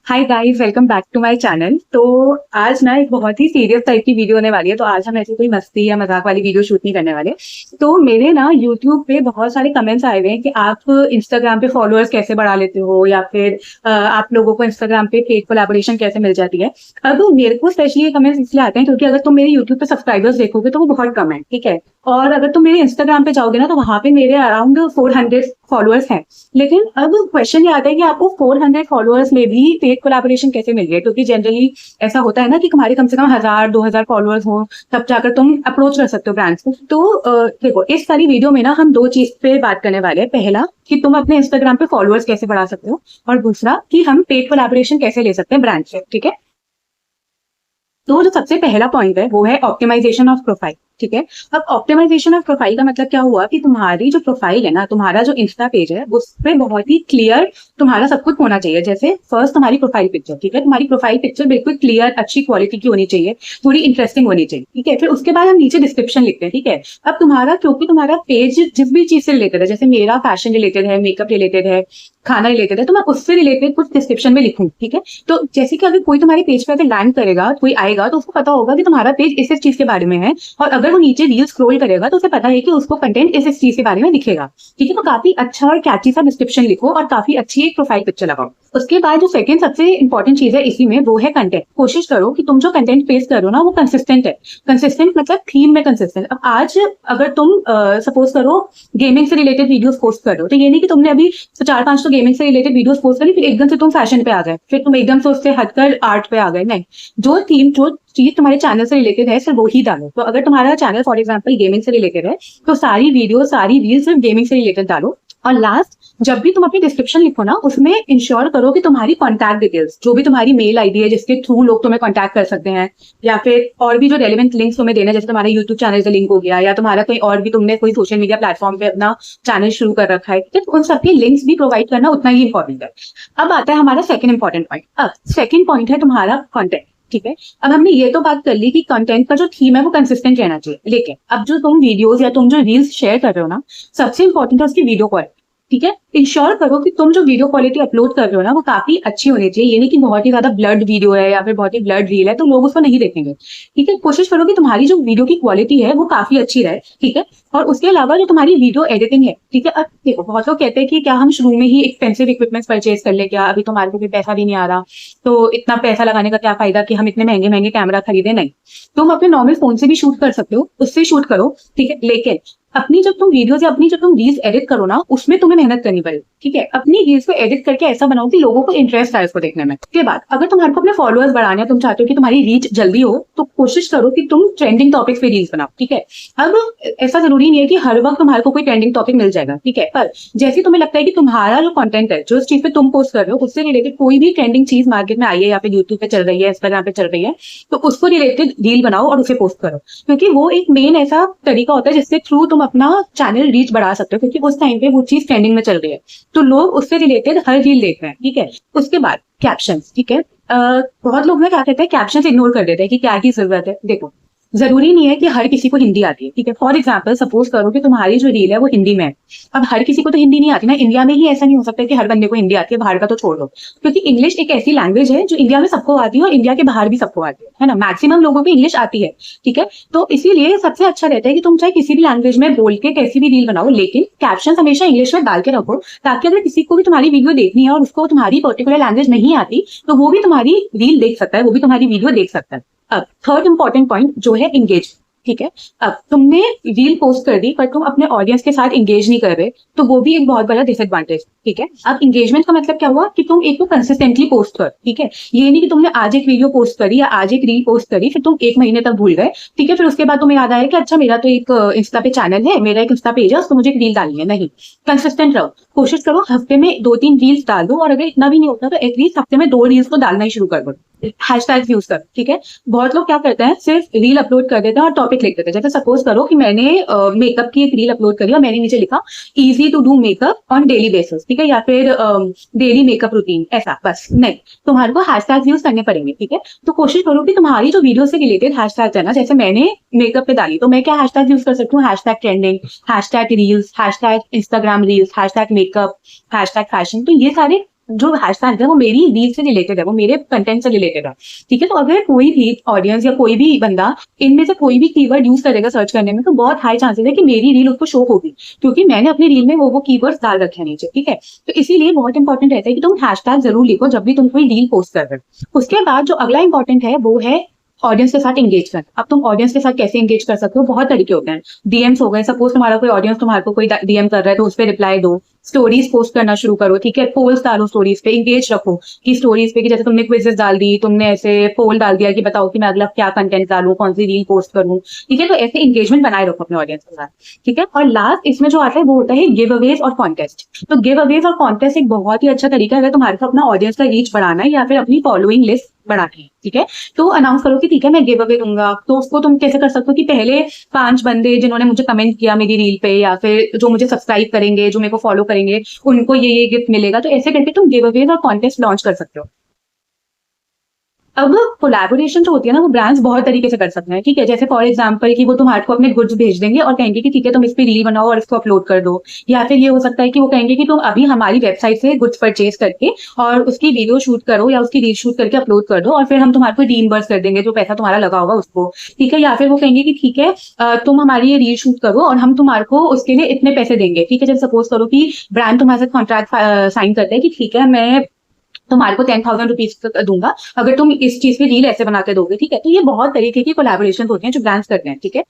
Hi guys, welcome back to my channel. तो आज ना एक बहुत ही सीरियस टाइप की वीडियो होने वाली है। तो आज हम ऐसी कोई मस्ती या मजाक वाली वीडियो शूट नहीं करने वाले। तो मेरे ना यूट्यूब पे बहुत सारे कमेंट्स आए हुए हैं कि आप इंस्टाग्राम पे फॉलोअर्स कैसे बढ़ा लेते हो, या फिर आप लोगों को इंस्टाग्राम पे पेड कोलैबोरेशन कैसे मिल जाती है। अब मेरे को स्पेशली ये कमेंट्स इसलिए आते हैं क्योंकि अगर तुम मेरे यूट्यूब पे सब्सक्राइबर्स देखोगे तो वो बहुत कम है, ठीक है। और अगर तुम मेरे इंस्टाग्राम पे जाओगे ना तो वहां पे मेरे अराउंड 400 फॉलोअर्स हैं। लेकिन अब क्वेश्चन ये आता है कि आपको 400 फॉलोअर्स में भी पेड कोलैबोरेशन कैसे मिल गए, क्योंकि जनरली ऐसा होता है ना कि तुम्हारे कम से कम 1000-2000 फॉलोअर्स हो तब जाकर तुम अप्रोच कर सकते हो ब्रांड्स को। तो देखो, इस सारी वीडियो में ना हम दो चीज पे बात करने वाले हैं। पहला कि तुम अपने इंस्टाग्राम पे फॉलोअर्स कैसे बढ़ा सकते हो, और दूसरा कि हम पेड कोलैबोरेशन कैसे ले सकते हैं ब्रांड से, ठीक है। तो जो सबसे पहला पॉइंट है वो है ऑप्टिमाइजेशन ऑफ प्रोफाइल, ठीक है। अब ऑप्टिमाइजेशन ऑफ प्रोफाइल का मतलब क्या हुआ कि तुम्हारी जो प्रोफाइल है ना, तुम्हारा जो इंस्टा पेज है उस पे बहुत ही क्लियर तुम्हारा सब कुछ होना चाहिए। जैसे फर्स्ट तुम्हारी प्रोफाइल पिक्चर, ठीक है। तुम्हारी प्रोफाइल पिक्चर बिल्कुल क्लियर, अच्छी क्वालिटी की होनी चाहिए, थोड़ी इंटरेस्टिंग होनी चाहिए, ठीक है। फिर उसके बाद हम नीचे डिस्क्रिप्शन लिखते हैं, ठीक है। अब तुम्हारा, क्योंकि तुम्हारा पेज जिस भी चीज से रिलेटेड है, जैसे मेरा फैशन रिलेटेड है, मेकअप रिलेटेड है, खाना रिलेटेड है, तो मैं उससे रिलेटेड कुछ डिस्क्रिप्शन में लिखूं, ठीक है। तो जैसे कि अगर कोई तुम्हारे पेज पे अगर लैंड करेगा, कोई आएगा तो उसको पता होगा कि तुम्हारा पेज इस चीज के बारे में है, और अगर वो नीचे रील स्क्रॉल करेगा तो उसे पता है कि उसको कंटेंट इस चीज के बारे में दिखेगा, ठीक है। तो काफी अच्छा और कैची सा डिस्क्रिप्शन लिखो और काफी अच्छी एक प्रोफाइल पिक्चर लगाओ। उसके बाद जो सेकंड सबसे इंपॉर्टेंट चीज है इसी में, वो है कंटेंट। कोशिश करो कि तुम जो कंटेंट पेश करो ना वो कंसिस्टेंट है। कंसिस्टेंट मतलब थीम में कंसिस्टेंट। अब आज अगर तुम सपोज करो गेमिंग से रिलेटेड वीडियोस पोस्ट कर रहे हो, तो ये नहीं कि तुमने अभी 4-5 तो गेमिंग से रिलेटेड वीडियोस पोस्ट करी फिर एकदम से तुम फैशन पे आ गए, फिर तुम एकदम से उससे हटकर आर्ट पे आ गए। नहीं, जो थीम, जो चीज तुम्हारे चैनल से रिलेटेड है सिर्फ वो ही डालो। तो अगर तुम्हारा चैनल फॉर एग्जांपल गेमिंग से रिलेटेड है तो सारी वीडियो, सारी रील सिर्फ गेमिंग से रिलेटेड डालो। और लास्ट, जब भी तुम अपनी डिस्क्रिप्शन लिखो ना उसमें इंश्योर करो कि तुम्हारी कॉन्टैक्ट डिटेल्स, जो भी तुम्हारी मेल आईडी है जिसके थ्रू लोग तुम्हें कॉन्टैक्ट कर सकते हैं, या फिर और भी जो रेलिवेंट लिंक्स तुम्हें देना है, जैसे तुम्हारा यूट्यूब चैनल का लिंक हो गया, या तुम्हारा कोई और भी तुमने कोई सोशल मीडिया प्लेटफॉर्म पे अपना चैनल शुरू कर रखा है, तो उन सबके लिंक्स भी प्रोवाइड करना उतना ही इंपॉर्टेंट है। अब आता है हमारा सेकंड इंपॉर्टेंट पॉइंट। अब सेकंड पॉइंट है तुम्हारा कंटेंट, ठीक है। अब हमने ये तो बात कर ली कि कंटेंट का जो थीम है वो कंसिस्टेंट रहना चाहिए, लेकिन अब जो तुम वीडियोस या तुम जो रील्स शेयर कर रहे हो ना, सबसे इंपॉर्टेंट है उसकी वीडियो क्वालिटी, ठीक है। इंश्योर करो कि तुम जो वीडियो क्वालिटी अपलोड कर रहे हो ना वो काफी अच्छी होनी चाहिए। ये नहीं कि बहुत ही ज्यादा ब्लड वीडियो है या फिर बहुत ही ब्लड रील है तो लोग उसको नहीं देखेंगे, ठीक है। कोशिश करो कि तुम्हारी जो वीडियो की क्वालिटी है वो काफी अच्छी रहे, ठीक है। और उसके अलावा जो तुम्हारी वीडियो एडिटिंग है, ठीक है। अब देखो, बहुत लोग कहते हैं कि क्या हम शुरू में ही एक्सपेंसिव इक्विपमेंट्स परचेज कर ले, क्या अभी तो हमारे को कोई पैसा भी नहीं आ रहा, तो इतना पैसा लगाने का क्या फायदा कि हम इतने महंगे महंगे कैमरा खरीदे। नहीं, तुम अपने नॉर्मल फोन से भी शूट कर सकते हो, उससे शूट करो, ठीक है। लेकिन अपनी जब तुम वीडियोस या अपनी जब तुम रील्स एडिट करो ना उसमें तुम्हें मेहनत करनी पड़ेगी, ठीक है। अपनी रील्स को एडिट करके ऐसा बनाओ कि लोगों को इंटरेस्ट आए उसको देखने में। उसके बाद अगर तुम्हारे को अपने फॉलोअर्स बढ़ाने हैं, तुम चाहते हो कि तुम्हारी रीच जल्दी हो, तो कोशिश करो कि तुम ट्रेंडिंग टॉपिक्स पे रील्स बनाओ, ठीक है। अब ऐसा जरूरी नहीं है कि हर वक्त तुम्हारे को कोई ट्रेंडिंग टॉपिक मिल जाएगा, ठीक है। पर जैसे तुम्हें लगता है कि तुम्हारा जो कंटेंट है, जो चीज पे तुम पोस्ट कर रहे हो उससे रिलेटेड कोई भी ट्रेंडिंग चीज मार्केट में आई है, या फिर यूट्यूब पे चल रही है, इंस्टाग्राम पे चल रही है, तो उसको रिलेटेड रील बनाओ और उसे पोस्ट करो, क्योंकि वो एक मेन ऐसा तरीका होता है जिससे थ्रू तुम अपना चैनल रीच बढ़ा सकते हो, क्योंकि उस टाइम पे वो चीज ट्रेंडिंग में चल रही है तो लोग उससे रिलेटेड हर रील देख रहे हैं, ठीक है। उसके बाद कैप्शंस, ठीक है। बहुत लोग ना क्या कहते हैं, कैप्शंस इग्नोर कर देते हैं कि क्या की जरूरत है। देखो, जरूरी नहीं है कि हर किसी को हिंदी आती है, ठीक है। फॉर एग्जाम्पल सपोज करो कि तुम्हारी जो रील है वो हिंदी में है। अब हर किसी को तो हिंदी नहीं आती ना, इंडिया में ही ऐसा नहीं हो सकता कि हर बंदे को हिंदी आती है, बाहर का तो छोड़ दो, क्योंकि इंग्लिश एक ऐसी लैंग्वेज है जो इंडिया में सबको आती है और इंडिया के बाहर भी सबको आती है ना। मैक्सिमम लोगों को इंग्लिश आती है, ठीक है। तो इसीलिए सबसे अच्छा रहता है कि तुम चाहे किसी भी लैंग्वेज में बोल के कैसी भी रील बनाओ, लेकिन कैप्शन हमेशा इंग्लिश में डाल के रखो, ताकि अगर किसी को भी तुम्हारी वीडियो देखनी है और उसको तुम्हारी पर्टिकुलर लैंग्वेज नहीं आती तो वो भी तुम्हारी रील देख सकता है, वो भी तुम्हारी वीडियो देख सकता है। अब थर्ड इंपॉर्टेंट पॉइंट जो है इंगेज, ठीक है। अब तुमने रील पोस्ट कर दी पर तुम अपने ऑडियंस के साथ इंगेज नहीं कर रहे, तो वो भी एक बहुत बड़ा डिसएडवांटेज, ठीक है। अब इंगेजमेंट का मतलब क्या हुआ कि तुम एक तो कंसिस्टेंटली पोस्ट कर, ठीक है। ये नहीं कि तुमने आज एक वीडियो पोस्ट करी या आज एक रील पोस्ट करी फिर तुम 1 महीने तक भूल गए, ठीक है। फिर उसके बाद तुम्हें याद आया कि अच्छा मेरा तो एक इंस्टा पे चैनल है, मेरा एक इंस्टा पेज है, उसको मुझे एक रील डालनी है। नहीं, कंसिस्टेंट रहो। कोशिश करो हफ्ते में 2-3 रील्स डाल दो, और अगर इतना भी नहीं होता तो एटलीस्ट हफ्ते में 2 रील्स तो डालना ही शुरू कर दो। हैशटैग यूज कर, ठीक है। बहुत लोग क्या करते हैं, सिर्फ रील अपलोड कर देते हैं और टॉपिक लिख देते हैं। जैसे सपोज करो कि मैंने मेकअप की एक रील अपलोड करी और मैंने नीचे लिखा easy to do makeup on daily basis, ठीक है, या फिर डेली मेकअप रूटीन, ऐसा। बस नहीं, तुम्हारे को हैशटैग यूज करने पड़ेंगे, ठीक है। तो कोशिश करो कि तुम्हारी जो वीडियो से रिलेटेड हैशटैग है ना, जैसे मैंने मेकअप पे डाली तो मैं क्या हैशटैग यूज कर सकती हूँ, hashtag trending, hashtag reels, hashtag Instagram reels, hashtag makeup, hashtag fashion. तो ये सारे जो हैशटैग है वो मेरी रील से रिलेटेड है, वो मेरे कंटेंट से रिलेटेड है, ठीक है। तो अगर कोई भी ऑडियंस या कोई भी बंदा इनमें से कोई भी कीवर्ड यूज करेगा सर्च करने में, तो बहुत हाई चांसेस है कि मेरी रील उसको शो होगी, क्योंकि मैंने अपनी रील में वो कीवर्ड्स डाल रखे हैं नीचे, ठीक है। तो इसीलिए बहुत इंपॉर्टेंट रहता है कि तुम हैशटैग जरूर लिखो जब भी तुम कोई रील पोस्ट कर रहे हो। उसके बाद जो अगला इंपॉर्टेंट है वो है ऑडियंस के साथ एंगेज करना। अब तुम ऑडियंस के साथ कैसे एंगेज कर सकते हो, बहुत तरीके होते हैं। डीएम्स हो गए, सपोज तुम्हारा कोई ऑडियंस तुम्हारे को कोई डीएम कर रहा है तो उस पर रिप्लाई दो, स्टोरीज पोस्ट करना शुरू करो, ठीक है। पोल्स डालो स्टोरीज पे, इंगेज रखो कि स्टोरीज पे कि जैसे तुमने क्विजेस डाल दी, तुमने ऐसे पोल डाल दिया कि बताओ कि मैं अगला क्या कंटेंट डालूं, कौन सी रील पोस्ट करूं, ठीक है। तो ऐसे इंगेजमेंट बनाए रखो अपने ऑडियंस के साथ, ठीक है। और लास्ट इसमें जो आता है वो होता है गिव अवेज और कॉन्टेस्ट। तो गिव अवेज और कॉन्टेस्ट एक बहुत ही अच्छा तरीका है अगर तुम्हारे को अपना ऑडियंस का रीच बढ़ाना है या फिर अपनी फॉलोइंग लिस्ट बढ़ानी है, ठीक है। तो अनाउंस करो कि ठीक है मैं गिव अवे दूंगा। तो उसको तुम कैसे कर सकते हो कि पहले 5 बंदे जिन्होंने मुझे कमेंट किया मेरी रील पे, या फिर जो मुझे सब्सक्राइब करेंगे, जो मेरे को फॉलो करेंगे, उनको ये गिफ्ट मिलेगा। तो ऐसे करके तुम गिव अवेज और कॉन्टेस्ट लॉन्च कर सकते हो। अब कोलैबोरेशन जो होती है ना, वो ब्रांड्स बहुत तरीके से कर सकते हैं, ठीक है। जैसे फॉर एग्जांपल कि वो तुम्हारे को अपने गुड्स भेज देंगे और कहेंगे कि ठीक है तुम इस पे रील बनाओ और इसको अपलोड कर दो। या फिर ये हो सकता है कि वो कहेंगे कि तुम अभी हमारी वेबसाइट से गुड्स परचेज करके और उसकी वीडियो शूट करो या उसकी रील शूट करके अपलोड कर दो, और फिर हम तुम्हारे को रीइंबर्स कर देंगे जो पैसा तुम्हारा लगा होगा उसको, ठीक है। या फिर वो कहेंगे कि ठीक है तुम हमारी ये रील शूट करो और हम तुम्हारे को उसके लिए इतने पैसे देंगे, ठीक है। जब सपोज करो कि ब्रांड तुम्हारे साथ कॉन्ट्रैक्ट साइन करते हैं कि ठीक है मैं तुम्हारे को 10,000 रुपीज दूंगा अगर तुम इस चीज की रील ऐसे बना के दोगे, ठीक है। तो ये बहुत तरीके की कोलैबोरेशन होते हैं जो ब्रांड्स करते हैं, ठीक है।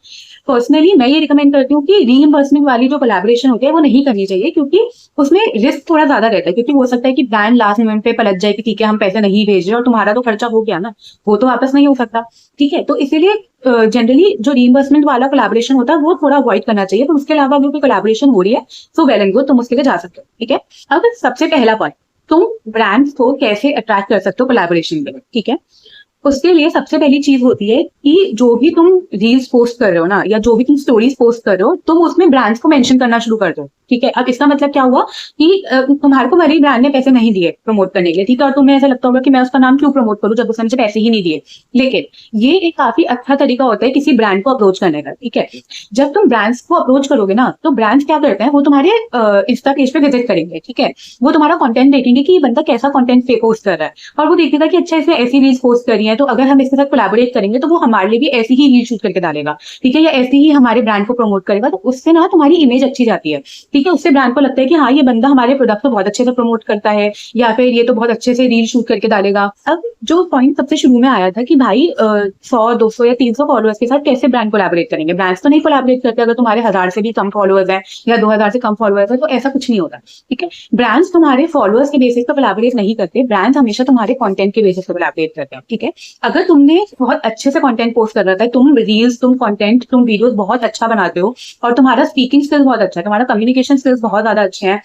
पर्सनली मैं ये रिकमेंड करती हूँ कि रीइंबर्समेंट वाली जो कोलैबोरेशन होती है वो नहीं करनी चाहिए, क्योंकि उसमें रिस्क थोड़ा ज्यादा रहता है। क्योंकि हो सकता है कि ब्रांड लास्ट मोमेंट पे पलट जाए कि ठीक है हम पैसे नहीं भेज रहे और तुम्हारा तो खर्चा हो गया ना, वो तो वापस नहीं हो सकता, ठीक है। तो इसीलिए जनरली जो रीइंबर्समेंट वाला कोलैबोरेशन होता है वो थोड़ा अवॉइड करना चाहिए। तो उसके अलावा अगर कोई कोलैबोरेशन हो रही है सो वेल एंड गुड, तुम उसके लिए जा सकते हो, ठीक है। अब सबसे पहला पॉइंट, तुम ब्रांड्स को कैसे अट्रैक्ट कर सकते हो कोलैबोरेशन में, ठीक है। उसके लिए सबसे पहली चीज होती है कि जो भी तुम रील्स पोस्ट कर रहे हो ना, या जो भी तुम स्टोरीज पोस्ट कर रहे हो, तुम उसमें ब्रांड्स को मेंशन करना शुरू कर दो, ठीक है। अब इसका मतलब क्या हुआ कि तुम्हारे को भले ही ब्रांड ने पैसे नहीं दिए प्रमोट करने के लिए, ठीक है, और तुम्हें ऐसा लगता होगा कि मैं उसका नाम क्यों प्रमोट करूं जब उसने मुझे पैसे ही नहीं दिए। लेकिन ये एक काफी अच्छा तरीका होता है किसी ब्रांड को अप्रोच करने का, ठीक है। जब तुम ब्रांड्स को अप्रोच करोगे ना, तो ब्रांड्स क्या करते हैं, वो तुम्हारे इंस्टा पेज पे विजिट करेंगे, ठीक है। वो तुम्हारा कंटेंट देखेंगे कि ये बंदा कैसा कंटेंट पोस्ट कर रहा है, और वो देखेगा कि अच्छा इसने ऐसी रील्स पोस्ट करी है, तो अगर हम इसके साथ कोलैबोरेट करेंगे तो वो हमारे लिए भी ऐसी ही रील शूट करके डालेगा, ठीक है, या ऐसी ही हमारे ब्रांड को प्रमोट करेगा। तो उससे ना तुम्हारी इमेज अच्छी जाती है, ठीक है। उससे ब्रांड को लगता है कि हाँ ये बंदा हमारे प्रोडक्ट को बहुत अच्छे से प्रमोट करता है, या फिर ये तो बहुत अच्छे से रील शूट करके डालेगा। अब जो पॉइंट सबसे शुरू में आया था कि भाई 100 200 या 300 फॉलोअर्स के साथ कैसे ब्रांड कोलैबोरेट करेंगे, ब्रांड्स तो नहीं कोलैबोरेट करते अगर तुम्हारे 1000 से भी कम फॉलोअर्स हैं या 2000 से कम फॉलोअर्स है, तो ऐसा कुछ नहीं होता, ठीक है। ब्रांड्स तुम्हारे फॉलोअर्स के बेसिस पर कोलैबोरेट नहीं करते, ब्रांड्स हमेशा तुम्हारे कंटेंट के बेसिस पर कोलैबोरेट करते हैं, ठीक है। अगर तुमने बहुत अच्छे से कंटेंट पोस्ट कर रखा है, तुम रील्स, तुम कंटेंट, तुम वीडियोस बहुत अच्छा बनाते हो, और तुम्हारा स्पीकिंग स्किल्स बहुत अच्छा है, तुम्हारा कम्युनिकेशन स्किल्स बहुत ज्यादा अच्छे हैं,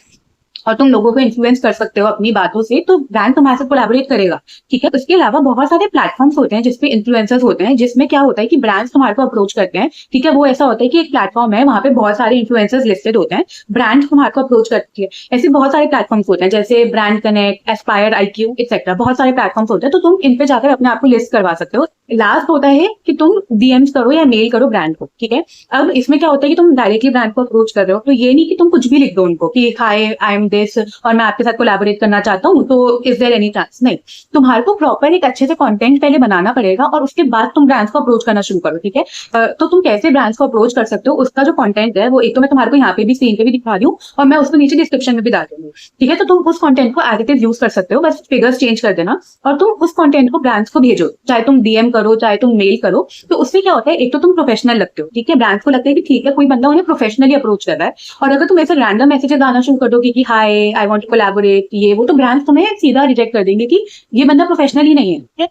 और तुम लोगों को इन्फ्लुएंस कर सकते हो अपनी बातों से, तो ब्रांड तुम्हारे साथ कोलैबोरेट करेगा, ठीक है। उसके अलावा बहुत सारे प्लेटफॉर्म्स होते हैं जिसपे इन्फ्लुएंसर्स होते हैं, जिसमें क्या होता है कि ब्रांड्स तुम्हारे को अप्रोच करते हैं, ठीक है। वो ऐसा होता है कि एक प्लेटफॉर्म है, वहां पे बहुत सारे इन्फ्लुएंसर्स लिस्टेड होते हैं, ब्रांड तुम्हारे को अप्रोच करती है। ऐसे बहुत सारे प्लेटफॉर्म्स होते हैं जैसे brand connect, Aspire, IQ etcetera, बहुत सारे प्लेटफॉर्म्स होते हैं। तो तुम इन पे जाकर अपने आप को लिस्ट करवा सकते हो। लास्ट होता है कि तुम DMs करो या मेल करो ब्रांड को, ठीक है। अब इसमें क्या होता है कि तुम डायरेक्टली ब्रांड को अप्रोच कर रहे हो, तो ये नहीं कि तुम कुछ भी लिख दो उनको कि हाय आई एम दिस और मैं आपके साथ कोलैबोरेट करना चाहता हूँ, तो इज देयर एनी चांस, नहीं। तुम्हारे को प्रॉपर एक अच्छे से कंटेंट पहले बनाना पड़ेगा और उसके बाद तुम ब्रांड्स को अप्रोच करना शुरू करो, ठीक है। तो तुम कैसे ब्रांड्स को अप्रोच कर सकते हो, उसका जो कंटेंट है वो एक तो मैं तुम्हारे को यहाँ पे भी स्क्रीन पे भी दिखा रही हूँ और मैं उसको नीचे डिस्क्रिप्शन में भी डाल दूंगी, ठीक है। तो तुम उस कंटेंट को एज इट इज यूज कर सकते हो, बस फिगर्स चेंज कर देना और तुम उस कंटेंट को ब्रांड्स को भेजो, चाहे तुम DM करो चाहे तुम मेल करो। तो उससे क्या होता है, एक तो तुम प्रोफेशनल लगते हो, ठीक है, ब्रांड्स को लगता है कि ठीक है कोई बंदा उन्हें प्रोफेशनली अप्रोच कर रहा है। और अगर तुम ऐसे रैंडम मैसेजेस आना शुरू कर दो कि हाय आई वांट टू कोलैबोरेट, ये वो, तो ब्रांड्स तुम्हें सीधा रिजेक्ट कर देंगे कि ये बंदा प्रोफेशनल ही नहीं है।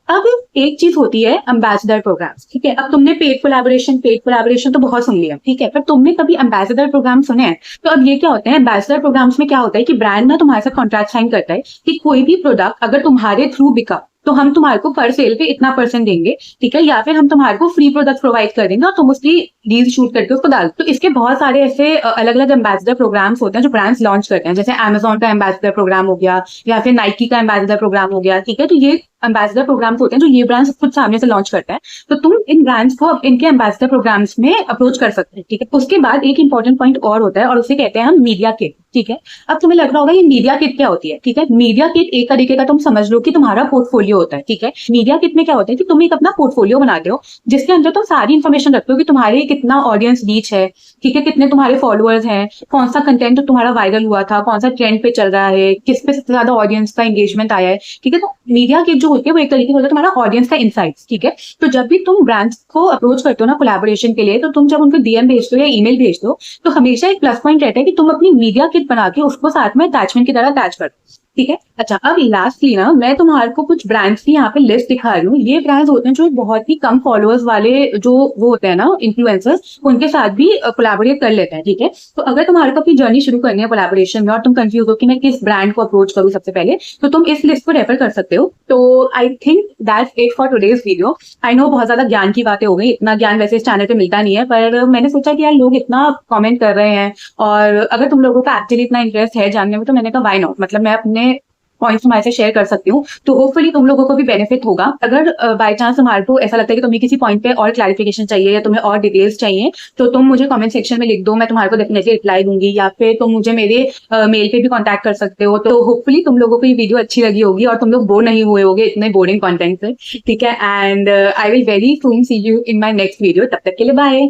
अब एक चीज होती है एम्बेसडर प्रोग्राम्स, ठीक है। अब तुमने पेड कोलैबोरेशन तो बहुत सुन लिया, ठीक है, पर तुमने कभी एम्बेसडर प्रोग्राम सुने हैं? तो अब ये क्या होते हैं, एम्बेसडर प्रोग्राम्स में क्या होता है कि ब्रांड ना तुम्हारे साथ कॉन्ट्रैक्ट साइन करता है कि कोई भी प्रोडक्ट अगर तुम्हारे थ्रू बिका तो हम तुम्हारे को पर सेल पे इतना % देंगे, ठीक है, या फिर हम तुम्हारे को फ्री प्रोडक्ट प्रोवाइड कर देंगे और तुम उसकी रील शूट करके उसको डाल। तो इसके बहुत सारे ऐसे अलग अलग एम्बेसडर प्रोग्राम्स होते हैं जो ब्रांड्स लॉन्च करते हैं, जैसे Amazon का एम्बेसडर प्रोग्राम हो गया या फिर नाइकी का एम्बेसडर प्रोग्राम हो गया, ठीक है। तो ये एम्बेसडर प्रोग्राम्स होते हैं जो ये ब्रांड्स खुद सामने से लॉन्च करते हैं, तो तुम इन ब्रांड्स को इनके एम्बेसडर प्रोग्राम्स में अप्रोच कर सकते हैं, ठीक है। उसके बाद एक इंपॉर्टेंट पॉइंट और होता है और उसे कहते हैं हम मीडिया किट, ठीक है। अब तुम्हें लग रहा होगा ये मीडिया किट क्या होती है, ठीक है। मीडिया किट एक तरीके का तुम समझ लो कि तुम्हारा पोर्टफोलियो होता है, ठीक है। मीडिया किट में क्या होता है कि तुम एक अपना पोर्टफोलियो बनाते हो जिसके अंदर तुम सारी इन्फॉर्मेशन रखते हो कि तुम्हारे कितना ऑडियंस रीच है, ठीक है, कितने तुम्हारे फॉलोअर्स हैं, कौन सा कंटेंट तुम्हारा वायरल हुआ था, कौन सा ट्रेंड पे चल रहा है, किस पे सबसे ज्यादा ऑडियंस का एंगेजमेंट आया है, ठीक है। तो मीडिया किट जो होती है वो एक तरीके से होता है तुम्हारा ऑडियंस का इंसाइट्स, ठीक है। तो जब भी तुम ब्रांड्स को अप्रोच करते हो ना कोलैबोरेशन के लिए, तो तुम जब उनको डीएम भेजते हो या ईमेल भेजते हो, तो हमेशा एक प्लस पॉइंट रहता है कि तुम अपनी मीडिया किट बना के उसको साथ में अटैचमेंट की तरह अटैच कर, ठीक है। अच्छा, अब लास्टली ना मैं तुम्हारे को कुछ ब्रांड्स की यहाँ पे लिस्ट दिखा रही हूँ। ये ब्रांड्स होते हैं जो बहुत ही कम फॉलोअर्स वाले जो वो होते हैं ना इन्फ्लुएंसर्स, उनके साथ भी कोलैबोरेट कर लेते हैं, ठीक है। तो अगर तुम्हारे को अपनी जर्नी शुरू करनी है कोलैबोरेशन में और तुम कंफ्यूज हो कि मैं किस ब्रांड को अप्रोच करूँ सबसे पहले, तो तुम इस लिस्ट को रेफर कर सकते हो। तो I think that's it for today's video. I know बहुत ज्यादा ज्ञान की बातें हो गई, इतना ज्ञान वैसे इस चैनल पे मिलता नहीं है, पर मैंने सोचा कि यार लोग इतना कमेंट कर रहे हैं और अगर तुम लोगों का एक्चुअली इतना इंटरेस्ट है जानने में, तो मैंने कहा व्हाई नॉट, मतलब मैं अपने पॉइंट्स तुम्हारे से शेयर कर सकती हूँ। तो होपफुली तुम लोगों को भी बेनिफिट होगा। अगर बाय चांस तुम्हारे को ऐसा लगता है कि तुम्हें किसी पॉइंट पे और क्लैरिफिकेशन चाहिए या तुम्हें और डिटेल्स चाहिए, तो तुम मुझे कमेंट सेक्शन में लिख दो, मैं तुम्हारे को डेफिनेटली रिप्लाई दूंगी, या फिर तुम मुझे मेरे मेल पे भी कॉन्टैक्ट कर सकते हो। तो होपफुली तुम लोगों को ये वीडियो अच्छी लगी होगी और तुम लोग बोर नहीं हुए होगे इतने बोरिंग कॉन्टेंट से, ठीक है। And I will very soon see you in my next video. तब तक के लिए बाय।